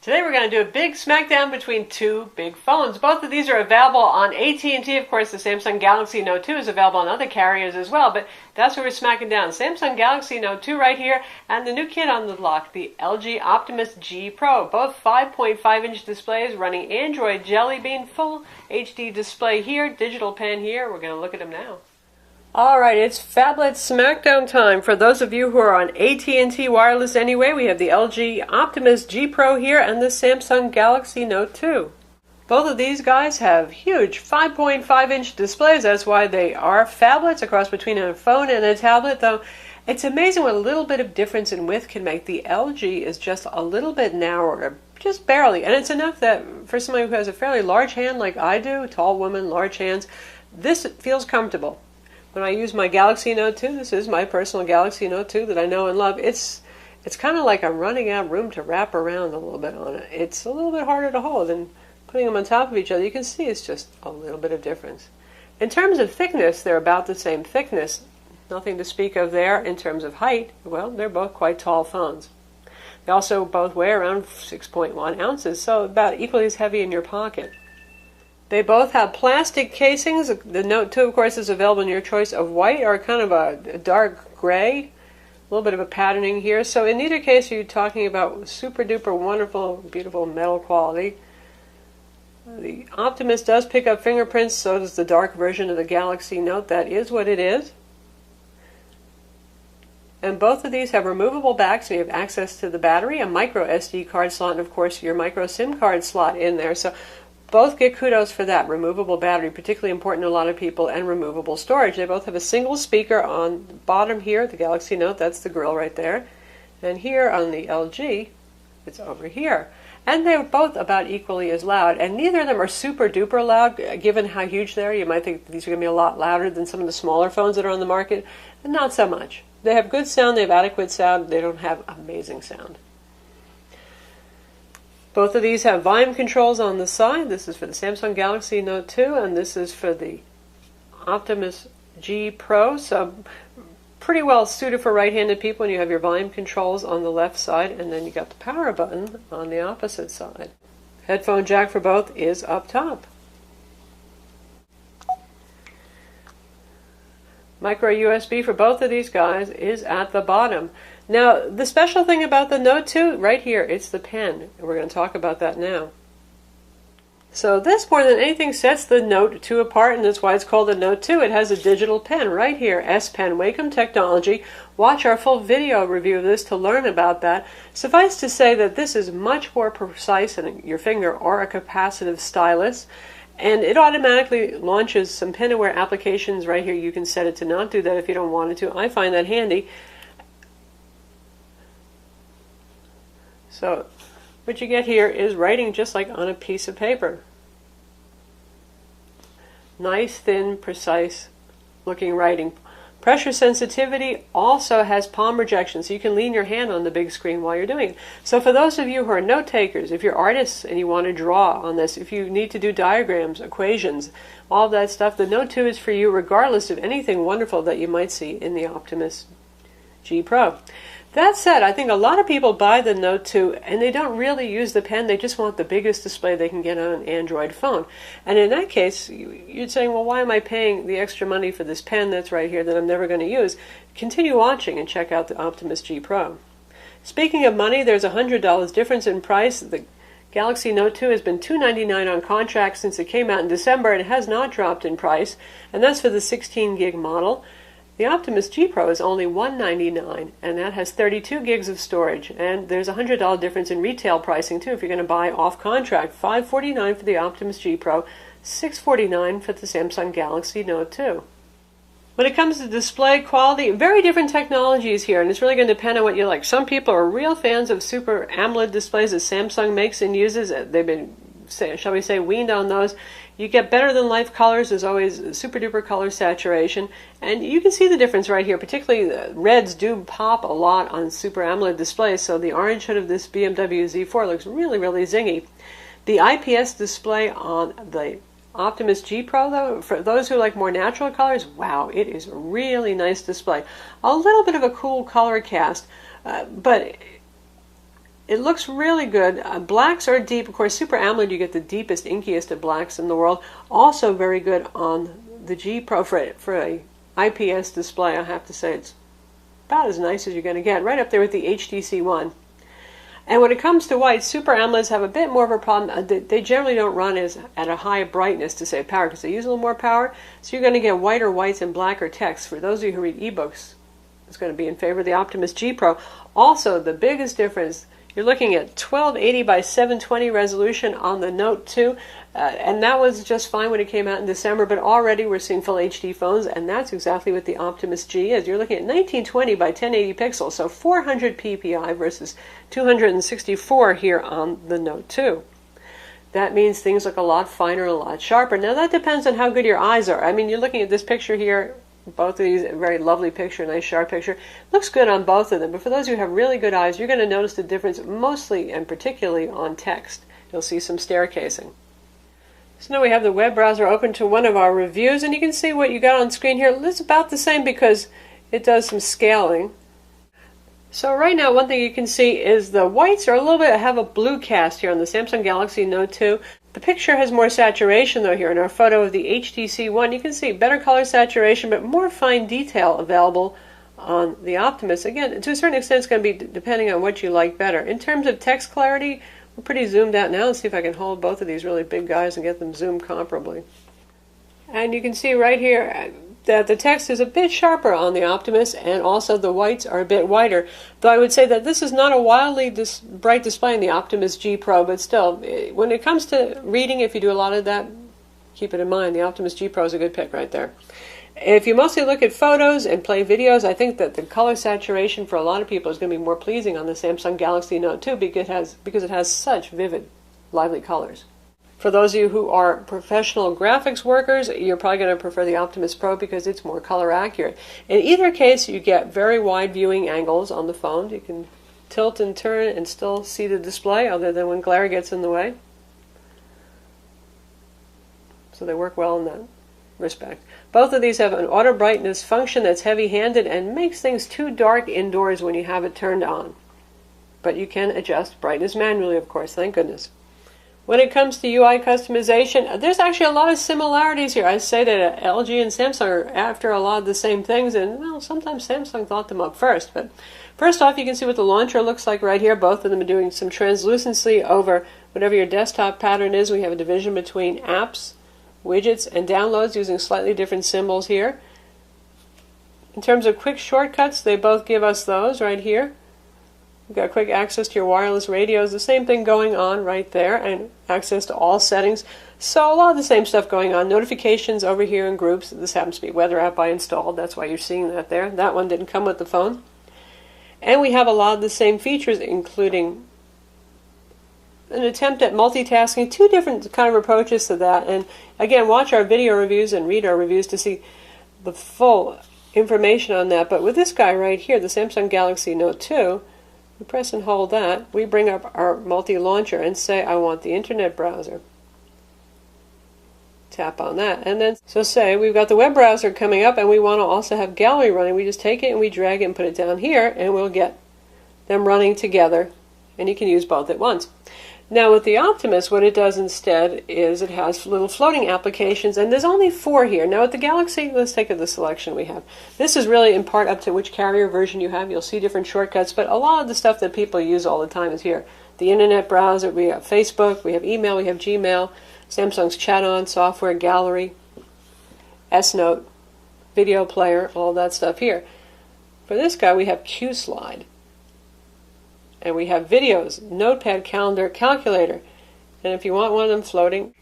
Today we're going to do a big smackdown between two big phones. Both of these are available on AT&T. Of course, the Samsung Galaxy Note 2 is available on other carriers as well, but that's what we're smacking down. Samsung Galaxy Note 2 right here, and the new kid on the block, the LG Optimus G Pro. Both 5.5-inch displays running Android Jelly Bean, full HD display here, digital pen here. We're going to look at them now. Alright, it's Phablet Smackdown time. For those of you who are on AT&T Wireless anyway, we have the LG Optimus G Pro here and the Samsung Galaxy Note 2. Both of these guys have huge 5.5-inch displays. That's why they are phablets, a cross between a phone and a tablet, though it's amazing what a little bit of difference in width can make. The LG is just a little bit narrower, just barely, and it's enough that for somebody who has a fairly large hand like I do, tall woman, large hands, this feels comfortable. When I use my Galaxy Note 2, this is my personal Galaxy Note 2 that I know and love, it's kind of like I'm running out of room to wrap around a little bit on it. It's a little bit harder to hold, and putting them on top of each other, you can see it's just a little bit of difference. In terms of thickness, they're about the same thickness. Nothing to speak of there. In terms of height, well, they're both quite tall phones. They also both weigh around 6.1 ounces, so about equally as heavy in your pocket. They both have plastic casings. The Note 2, of course, is available in your choice of white or kind of a dark gray. A little bit of a patterning here. So in neither case are you talking about super duper wonderful, beautiful metal quality. The Optimus does pick up fingerprints, so does the dark version of the Galaxy Note. That is what it is. And both of these have removable backs, so you have access to the battery, a micro SD card slot, and of course your micro SIM card slot in there. So both get kudos for that. Removable battery, particularly important to a lot of people, and removable storage. They both have a single speaker on the bottom here, the Galaxy Note, that's the grill right there. And here on the LG, it's over here. And they're both about equally as loud. And neither of them are super duper loud, given how huge they are. You might think these are going to be a lot louder than some of the smaller phones that are on the market. And not so much. They have good sound, they have adequate sound, they don't have amazing sound. Both of these have volume controls on the side. This is for the Samsung Galaxy Note 2, and this is for the Optimus G Pro. So pretty well suited for right-handed people, and you have your volume controls on the left side, and then you got the power button on the opposite side. Headphone jack for both is up top. Micro USB for both of these guys is at the bottom. Now, the special thing about the Note 2, right here, it's the pen. And we're going to talk about that now. So this, more than anything, sets the Note 2 apart, and that's why it's called the Note 2. It has a digital pen right here, S Pen, Wacom technology. Watch our full video review of this to learn about that. Suffice to say that this is much more precise than your finger or a capacitive stylus. And it automatically launches some pen-aware applications right here. You can set it to not do that if you don't want it to. I find that handy. So what you get here is writing just like on a piece of paper. Nice, thin, precise looking writing. Pressure sensitivity also has palm rejection, so you can lean your hand on the big screen while you're doing it. So for those of you who are note takers, if you're artists and you want to draw on this, if you need to do diagrams, equations, all of that stuff, the Note 2 is for you regardless of anything wonderful that you might see in the Optimus G Pro. That said, I think a lot of people buy the Note 2 and they don't really use the pen. They just want the biggest display they can get on an Android phone. And in that case, you'd say, well, why am I paying the extra money for this pen that's right here that I'm never going to use? Continue watching and check out the Optimus G Pro. Speaking of money, there's a $100 difference in price. The Galaxy Note 2 has been $299 on contract since it came out in December, and it has not dropped in price. And that's for the 16 gig model. The Optimus G Pro is only $199, and that has 32 gigs of storage. And there's a $100 difference in retail pricing, too, if you're going to buy off contract. $549 for the Optimus G Pro, $649 for the Samsung Galaxy Note 2. When it comes to display quality, very different technologies here, and it's really going to depend on what you like. Some people are real fans of Super AMOLED displays that Samsung makes and uses. They've been, shall we say, weaned on those. You get better than life colors. There's always super duper color saturation. And you can see the difference right here. Particularly the reds do pop a lot on Super AMOLED displays. So the orange hood of this BMW Z4 looks really, really zingy. The IPS display on the Optimus G Pro, though, for those who like more natural colors, wow, it is a really nice display. A little bit of a cool color cast, but It looks really good. Blacks are deep. Of course, Super AMOLED, you get the deepest, inkiest of blacks in the world. Also very good on the G Pro for a IPS display. I have to say it's about as nice as you're going to get. Right up there with the HTC One. And when it comes to white, Super AMOLEDs have a bit more of a problem. They generally don't run at a high brightness to save power because they use a little more power. So you're going to get whiter whites and blacker text. For those of you who read ebooks, it's going to be in favor of the Optimus G Pro. Also, the biggest difference, you're looking at 1280 by 720 resolution on the Note 2. And that was just fine when it came out in December, but already we're seeing full HD phones, and that's exactly what the Optimus G is. You're looking at 1920 by 1080 pixels, so 400 ppi versus 264 here on the Note 2. That means things look a lot finer, a lot sharper. Now that depends on how good your eyes are. I mean, you're looking at this picture here, both of these, a very lovely picture, nice sharp picture. Looks good on both of them, but for those who have really good eyes, you're going to notice the difference mostly and particularly on text. You'll see some staircasing. So now we have the web browser open to one of our reviews, and you can see what you got on screen here. It's about the same because it does some scaling. So right now, one thing you can see is the whites are a little bit, have a blue cast here on the Samsung Galaxy Note 2. The picture has more saturation though here in our photo of the HTC One. You can see better color saturation, but more fine detail available on the Optimus. Again, to a certain extent, it's going to be depending on what you like better. In terms of text clarity, we're pretty zoomed out now. Let's see if I can hold both of these really big guys and get them zoomed comparably. And you can see right here that the text is a bit sharper on the Optimus, and also the whites are a bit whiter. Though I would say that this is not a wildly bright display in the Optimus G Pro, but still, when it comes to reading, if you do a lot of that, keep it in mind. The Optimus G Pro is a good pick right there. If you mostly look at photos and play videos, I think that the color saturation for a lot of people is going to be more pleasing on the Samsung Galaxy Note 2 because it has such vivid, lively colors. For those of you who are professional graphics workers, you're probably going to prefer the Optimus Pro because it's more color accurate. In either case, you get very wide viewing angles on the phone. You can tilt and turn and still see the display other than when glare gets in the way. So they work well in that respect. Both of these have an auto brightness function that's heavy-handed and makes things too dark indoors when you have it turned on. But you can adjust brightness manually, of course, thank goodness. When it comes to UI customization, there's actually a lot of similarities here. I say that LG and Samsung are after a lot of the same things, and well, sometimes Samsung thought them up first. But first off, you can see what the launcher looks like right here. Both of them are doing some translucency over whatever your desktop pattern is. We have a division between apps, widgets, and downloads using slightly different symbols here. In terms of quick shortcuts, they both give us those right here. You've got quick access to your wireless radios, the same thing going on right there, and access to all settings. So a lot of the same stuff going on. Notifications over here in groups. This happens to be a weather app I installed, that's why you're seeing that there. That one didn't come with the phone. And we have a lot of the same features, including an attempt at multitasking, two different kind of approaches to that. And again, watch our video reviews and read our reviews to see the full information on that. But with this guy right here, the Samsung Galaxy Note 2, we press and hold that. We bring up our multi-launcher and say, I want the internet browser. Tap on that. And then, so say we've got the web browser coming up and we want to also have gallery running. We just take it and we drag it and put it down here and we'll get them running together. And you can use both at once. Now with the Optimus, what it does instead is it has little floating applications, and there's only 4 here. Now with the Galaxy, let's take the selection we have. This is really in part up to which carrier version you have. You'll see different shortcuts, but a lot of the stuff that people use all the time is here. The internet browser, we have Facebook, we have email, we have Gmail, Samsung's chat-on, software, gallery, S-Note, video player, all that stuff here. For this guy, we have Q-Slide. And we have videos, notepad, calendar, calculator. And if you want one of them floating,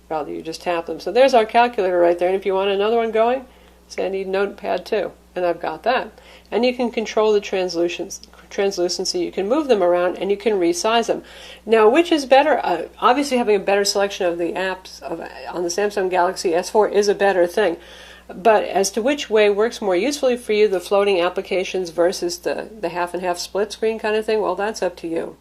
rather you just tap them. So there's our calculator right there. And if you want another one going, say I need notepad too. And I've got that. And you can control the translucency. You can move them around and you can resize them. Now, which is better? Obviously having a better selection of the apps on the Samsung Galaxy S4 is a better thing. But as to which way works more usefully for you, the floating applications versus the half and half split screen kind of thing, well, that's up to you.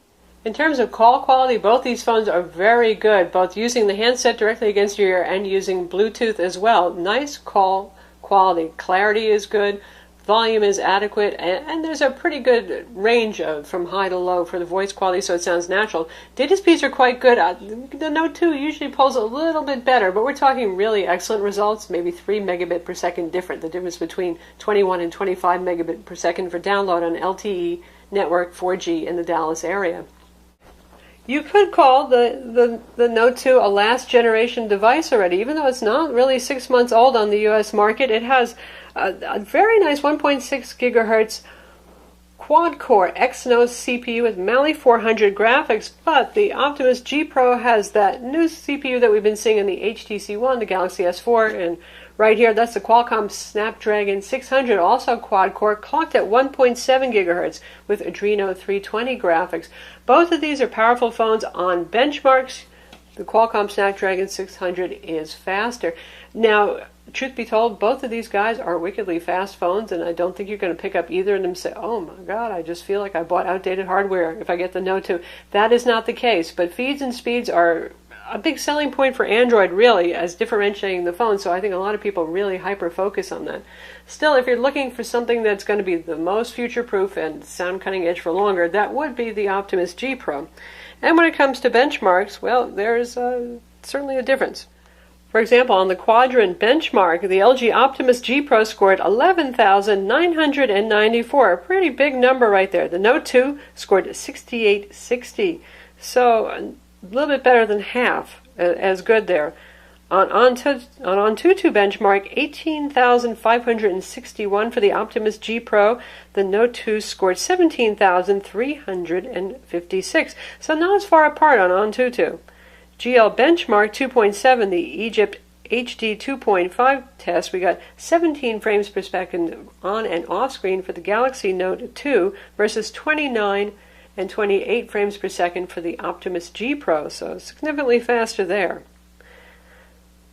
In terms of call quality, both these phones are very good, both using the handset directly against your ear and using Bluetooth as well. Nice call quality. Clarity is good. volume is adequate, and there's a pretty good range from high to low for the voice quality, so it sounds natural. Data speeds are quite good. The Note 2 usually pulls a little bit better, but we're talking really excellent results, maybe 3 megabit per second different, the difference between 21 and 25 megabit per second for download on LTE network 4G in the Dallas area. You could call the Note 2 a last generation device already, even though it's not really 6 months old on the US market. It has a very nice 1.6 gigahertz quad-core Exynos CPU with Mali 400 graphics, but the Optimus G Pro has that new CPU that we've been seeing in the HTC One, the Galaxy S4, and right here, that's the Qualcomm Snapdragon 600, also quad-core, clocked at 1.7 gigahertz with Adreno 320 graphics. Both of these are powerful phones on benchmarks. The Qualcomm Snapdragon 600 is faster. Now, truth be told, both of these guys are wickedly fast phones, and I don't think you're going to pick up either of them and say, oh my god, I just feel like I bought outdated hardware if I get the Note 2. That is not the case, but feeds and speeds are a big selling point for Android, really, as differentiating the phone, so I think a lot of people really hyper-focus on that. Still, if you're looking for something that's going to be the most future-proof and sound cutting edge for longer, that would be the Optimus G Pro. And when it comes to benchmarks, well, there's certainly a difference. For example, on the Quadrant benchmark, the LG Optimus G Pro scored 11,994, a pretty big number right there. The Note 2 scored 6,860, so a little bit better than half as good there. On Antutu benchmark, 18,561 for the Optimus G Pro. The Note 2 scored 17,356, so not as far apart on Antutu. GL benchmark 2.7, the Egypt HD 2.5 test, we got 17 frames per second on and off screen for the Galaxy Note 2 versus 29 and 28 frames per second for the Optimus G Pro, so significantly faster there.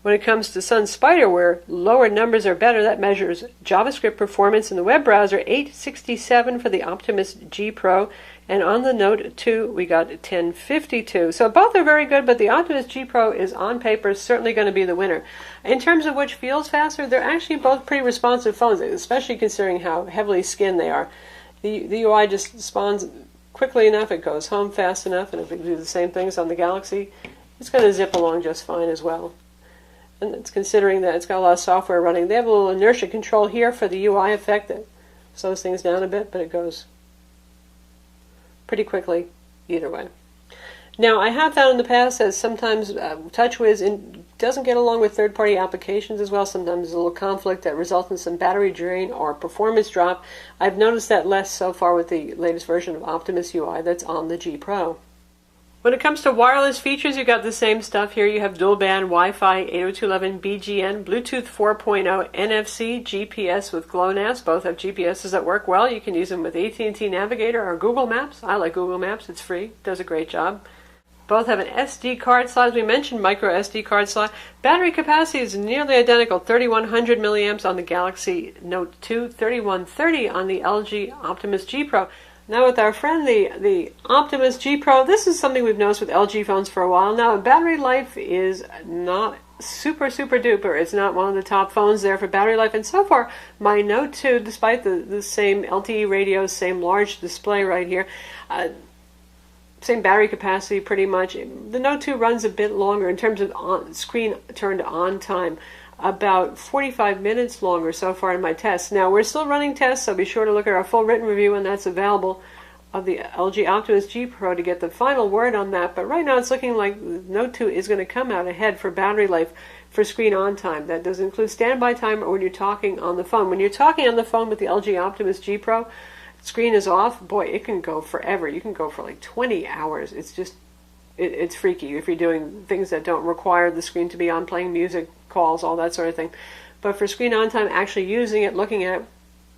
When it comes to Sun Spider, where lower numbers are better, that measures JavaScript performance in the web browser, 867 for the Optimus G Pro, and on the Note 2 we got 1052. So both are very good, but the Optimus G Pro is on paper certainly going to be the winner. In terms of which feels faster, they're actually both pretty responsive phones, especially considering how heavily skinned they are. The UI just responds quickly enough, it goes home fast enough, and if we do the same things on the Galaxy, it's going to zip along just fine as well. And it's considering that it's got a lot of software running. They have a little inertia control here for the UI effect that slows things down a bit, but it goes pretty quickly either way. Now, I have found in the past that sometimes TouchWiz doesn't get along with third-party applications as well. Sometimes there's a little conflict that results in some battery drain or performance drop. I've noticed that less so far with the latest version of Optimus UI that's on the G Pro. When it comes to wireless features, you got the same stuff here. You have dual band Wi-Fi, 802.11 BGN, Bluetooth 4.0, NFC, GPS with GLONASS. Both have GPSs that work well. You can use them with AT&T Navigator or Google Maps. I like Google Maps. It's free. Does a great job. Both have an SD card slot, as we mentioned, micro SD card slot. Battery capacity is nearly identical, 3,100 milliamps on the Galaxy Note 2, 3,130 on the LG Optimus G Pro. Now with our friend, the Optimus G Pro, this is something we've noticed with LG phones for a while now. Battery life is not super duper. It's not one of the top phones there for battery life. And so far, my Note 2, despite the same LTE radios, same large display right here, same battery capacity pretty much. The Note 2 runs a bit longer in terms of screen turned on time. About 45 minutes longer so far in my tests. Now, we're still running tests, so be sure to look at our full written review when that's available of the LG Optimus G Pro to get the final word on that. But right now it's looking like the Note 2 is going to come out ahead for battery life for screen on time. That does include standby time or when you're talking on the phone. When you're talking on the phone with the LG Optimus G Pro, screen is off, boy, it can go forever. You can go for like 20 hours. It's just, it's freaky if you're doing things that don't require the screen to be on, playing music, calls, all that sort of thing. But for screen on time, actually using it, looking at it,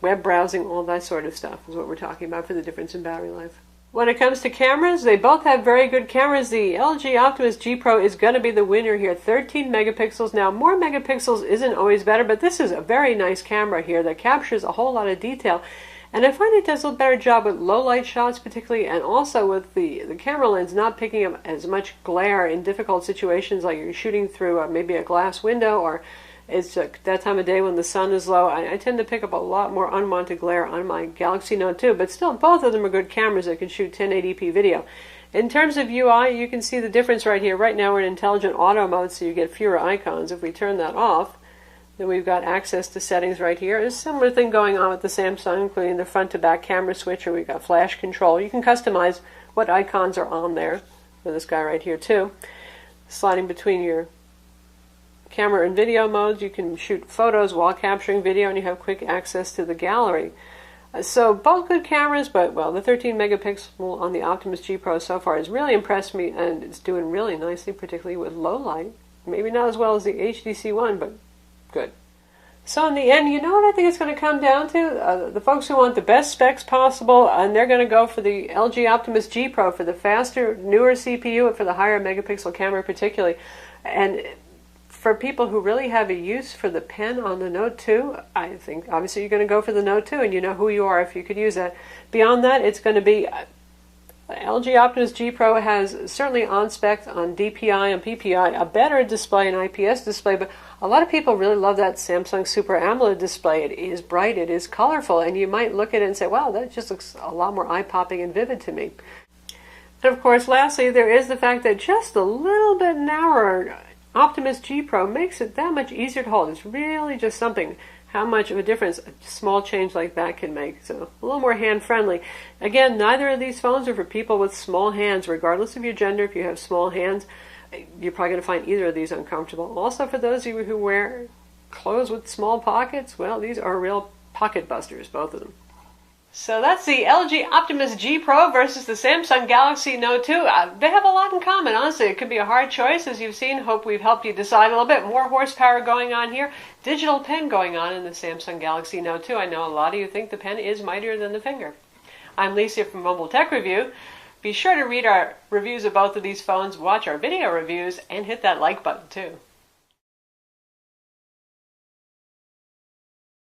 web browsing, all that sort of stuff is what we're talking about for the difference in battery life. When it comes to cameras, they both have very good cameras. The LG Optimus G Pro is going to be the winner here, 13 megapixels. Now, more megapixels isn't always better, but this is a very nice camera here that captures a whole lot of detail. And I find it does a better job with low light shots particularly, and also with the camera lens not picking up as much glare in difficult situations like you're shooting through maybe a glass window or It's that time of day when the sun is low. I tend to pick up a lot more unwanted glare on my Galaxy Note 2, but still, both of them are good cameras that can shoot 1080p video. In terms of UI, you can see the difference right here. Right now we're in intelligent auto mode, so you get fewer icons. If we turn that off, then we've got access to settings right here. There's a similar thing going on with the Samsung, including the front-to-back camera switcher. We've got flash control. You can customize what icons are on there for this guy right here, too. Sliding between your camera and video modes, you can shoot photos while capturing video, and you have quick access to the gallery. So both good cameras, but well, the 13 megapixel on the Optimus G Pro so far has really impressed me, and it's doing really nicely, particularly with low light. Maybe not as well as the HTC One, but good. So in the end, you know what I think it's going to come down to? The folks who want the best specs possible, and they're going to go for the LG Optimus G Pro for the faster, newer CPU and for the higher megapixel camera particularly. And for people who really have a use for the pen on the Note 2, I think obviously you're going to go for the Note 2, and you know who you are if you could use that. Beyond that, it's going to be LG Optimus G Pro has certainly on spec on DPI and PPI a better display, an IPS display, but a lot of people really love that Samsung Super AMOLED display. It is bright, it is colorful, and you might look at it and say, wow, that just looks a lot more eye-popping and vivid to me. And of course, lastly, there is the fact that just a little bit narrower Optimus G Pro makes it that much easier to hold. It's really just something how much of a difference a small change like that can make. So a little more hand-friendly. Again, neither of these phones are for people with small hands, regardless of your gender. If you have small hands, you're probably going to find either of these uncomfortable. Also, for those of you who wear clothes with small pockets, well, these are real pocket busters, both of them. So that's the LG Optimus G Pro versus the Samsung Galaxy Note 2. They have a lot in common, honestly. It could be a hard choice, as you've seen. Hope we've helped you decide a little bit. More horsepower going on here. Digital pen going on in the Samsung Galaxy Note 2. I know a lot of you think the pen is mightier than the finger. I'm Lisa from Mobile Tech Review. Be sure to read our reviews of both of these phones, watch our video reviews, and hit that like button too.